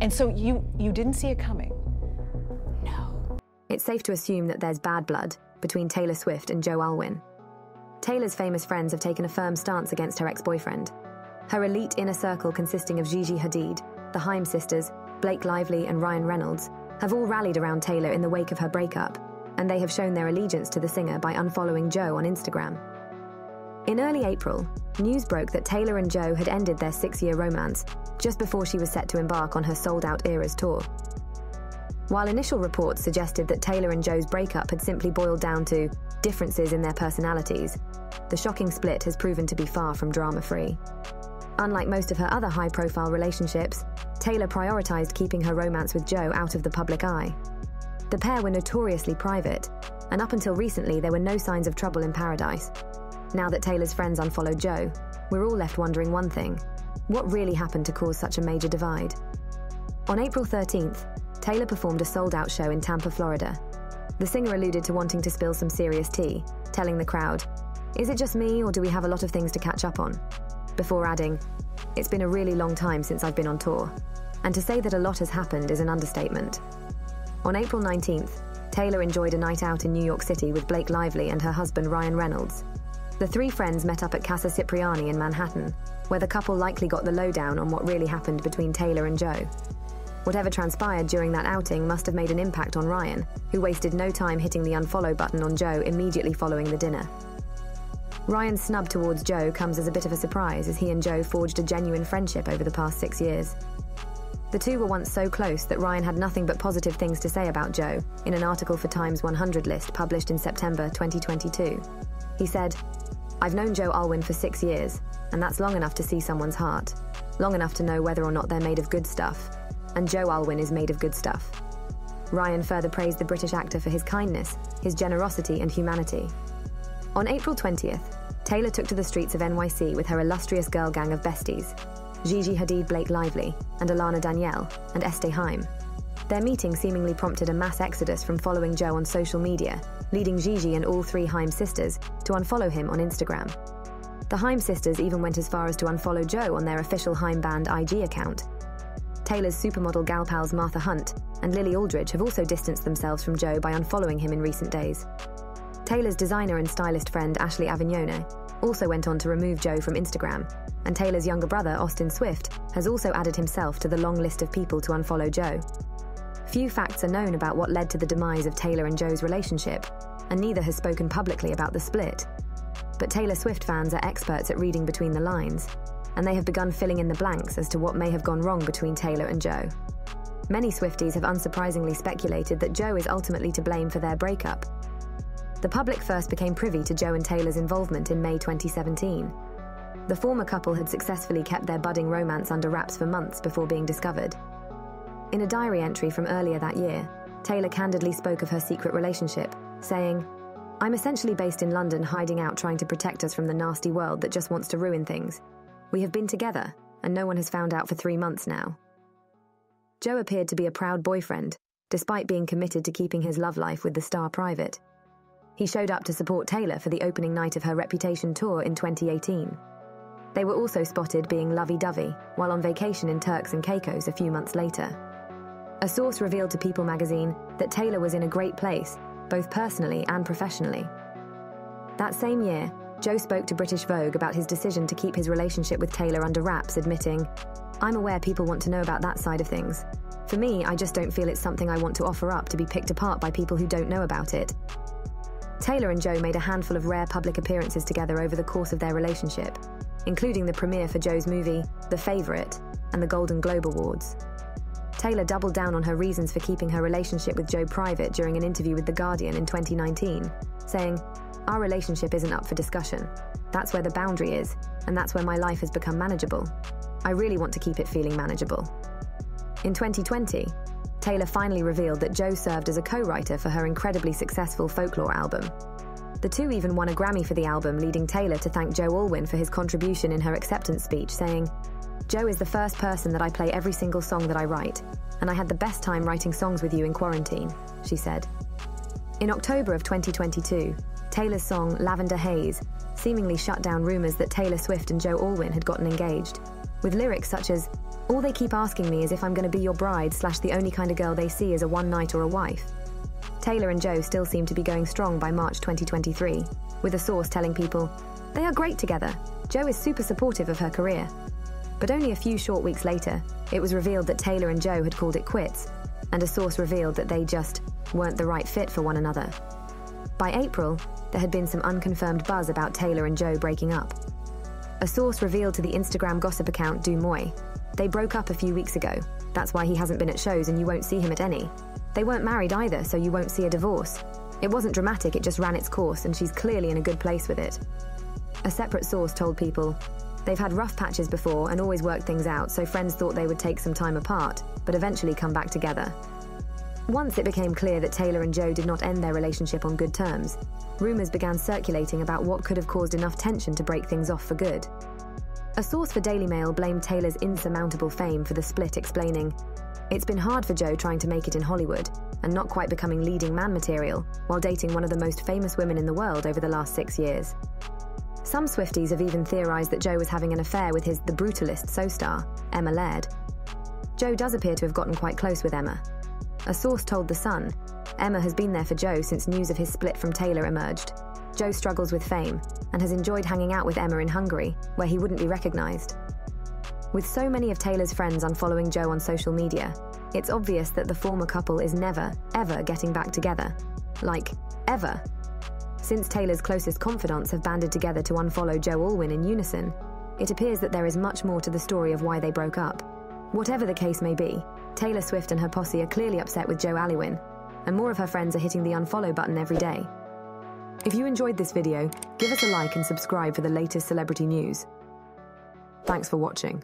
And so you didn't see it coming? No. It's safe to assume that there's bad blood between Taylor Swift and Joe Alwyn. Taylor's famous friends have taken a firm stance against her ex-boyfriend. Her elite inner circle consisting of Gigi Hadid, the Haim sisters, Blake Lively and Ryan Reynolds have all rallied around Taylor in the wake of her breakup, and they have shown their allegiance to the singer by unfollowing Joe on Instagram. In early April, news broke that Taylor and Joe had ended their 6-year romance just before she was set to embark on her sold-out Eras tour. While initial reports suggested that Taylor and Joe's breakup had simply boiled down to differences in their personalities, the shocking split has proven to be far from drama-free. Unlike most of her other high-profile relationships, Taylor prioritized keeping her romance with Joe out of the public eye. The pair were notoriously private, and up until recently there were no signs of trouble in paradise. Now that Taylor's friends unfollowed Joe, we're all left wondering one thing: what really happened to cause such a major divide? On April 13th, Taylor performed a sold-out show in Tampa, Florida. The singer alluded to wanting to spill some serious tea, telling the crowd, "Is it just me, or do we have a lot of things to catch up on?" Before adding, "It's been a really long time since I've been on tour." And to say that a lot has happened is an understatement. On April 19th, Taylor enjoyed a night out in New York City with Blake Lively and her husband Ryan Reynolds. The three friends met up at Casa Cipriani in Manhattan, where the couple likely got the lowdown on what really happened between Taylor and Joe. Whatever transpired during that outing must have made an impact on Ryan, who wasted no time hitting the unfollow button on Joe immediately following the dinner. Ryan's snub towards Joe comes as a bit of a surprise, as he and Joe forged a genuine friendship over the past 6 years. The two were once so close that Ryan had nothing but positive things to say about Joe in an article for Time's 100 list published in September 2022. He said, "I've known Joe Alwyn for 6 years, and that's long enough to see someone's heart, long enough to know whether or not they're made of good stuff, and Joe Alwyn is made of good stuff." Ryan further praised the British actor for his kindness, his generosity and humanity. On April 20th, Taylor took to the streets of NYC with her illustrious girl gang of besties, Gigi Hadid, Blake Lively, and Alana Danielle, and Este Haim. Their meeting seemingly prompted a mass exodus from following Joe on social media, leading Gigi and all three Haim sisters to unfollow him on Instagram. The Haim sisters even went as far as to unfollow Joe on their official Haim band IG account. Taylor's supermodel gal pals Martha Hunt and Lily Aldridge have also distanced themselves from Joe by unfollowing him in recent days. Taylor's designer and stylist friend Ashley Avignone also went on to remove Joe from Instagram, and Taylor's younger brother Austin Swift has also added himself to the long list of people to unfollow Joe. Few facts are known about what led to the demise of Taylor and Joe's relationship, and neither has spoken publicly about the split. But Taylor Swift fans are experts at reading between the lines, and they have begun filling in the blanks as to what may have gone wrong between Taylor and Joe. Many Swifties have unsurprisingly speculated that Joe is ultimately to blame for their breakup. The public first became privy to Joe and Taylor's involvement in May 2017. The former couple had successfully kept their budding romance under wraps for months before being discovered. In a diary entry from earlier that year, Taylor candidly spoke of her secret relationship, saying, "I'm essentially based in London, hiding out trying to protect us from the nasty world that just wants to ruin things. We have been together, and no one has found out for 3 months now." Joe appeared to be a proud boyfriend, despite being committed to keeping his love life with the star private. He showed up to support Taylor for the opening night of her Reputation tour in 2018. They were also spotted being lovey-dovey while on vacation in Turks and Caicos a few months later. A source revealed to People magazine that Taylor was in a great place, both personally and professionally. That same year, Joe spoke to British Vogue about his decision to keep his relationship with Taylor under wraps, admitting, "I'm aware people want to know about that side of things. For me, I just don't feel it's something I want to offer up to be picked apart by people who don't know about it." Taylor and Joe made a handful of rare public appearances together over the course of their relationship, including the premiere for Joe's movie, The Favourite, and the Golden Globe Awards. Taylor doubled down on her reasons for keeping her relationship with Joe private during an interview with The Guardian in 2019, saying, "Our relationship isn't up for discussion. That's where the boundary is, and that's where my life has become manageable. I really want to keep it feeling manageable." In 2020, Taylor finally revealed that Joe served as a co-writer for her incredibly successful Folklore album. The two even won a Grammy for the album, leading Taylor to thank Joe Alwyn for his contribution in her acceptance speech, saying, "Joe is the first person that I play every single song that I write, and I had the best time writing songs with you in quarantine," she said. In October of 2022, Taylor's song Lavender Haze seemingly shut down rumors that Taylor Swift and Joe Alwyn had gotten engaged. with lyrics such as, "All they keep asking me is if I'm going to be your bride / the only kind of girl they see is a one-night or a wife." Taylor and Joe still seem to be going strong by March 2023, with a source telling people, "They are great together. Joe is super supportive of her career." But only a few short weeks later, it was revealed that Taylor and Joe had called it quits, and a source revealed that they just weren't the right fit for one another. By April, there had been some unconfirmed buzz about Taylor and Joe breaking up. A source revealed to the Instagram gossip account Du Moy, "They broke up a few weeks ago. That's why he hasn't been at shows and you won't see him at any. They weren't married either, so you won't see a divorce. It wasn't dramatic, it just ran its course, and she's clearly in a good place with it." A separate source told People, "They've had rough patches before and always worked things out, so friends thought they would take some time apart, but eventually come back together." Once it became clear that Taylor and Joe did not end their relationship on good terms, rumors began circulating about what could have caused enough tension to break things off for good. A source for Daily Mail blamed Taylor's insurmountable fame for the split, explaining, "It's been hard for Joe trying to make it in Hollywood and not quite becoming leading man material while dating one of the most famous women in the world over the last 6 years." Some Swifties have even theorized that Joe was having an affair with his The Brutalist co-star, Emma Laird. Joe does appear to have gotten quite close with Emma. A source told The Sun, "Emma has been there for Joe since news of his split from Taylor emerged. Joe struggles with fame and has enjoyed hanging out with Emma in Hungary, where he wouldn't be recognized." With so many of Taylor's friends unfollowing Joe on social media, it's obvious that the former couple is never, ever getting back together. Like, ever. Since Taylor's closest confidants have banded together to unfollow Joe Alwyn in unison, it appears that there is much more to the story of why they broke up. Whatever the case may be, Taylor Swift and her posse are clearly upset with Joe Alwyn, and more of her friends are hitting the unfollow button every day. If you enjoyed this video, give us a like and subscribe for the latest celebrity news. Thanks for watching.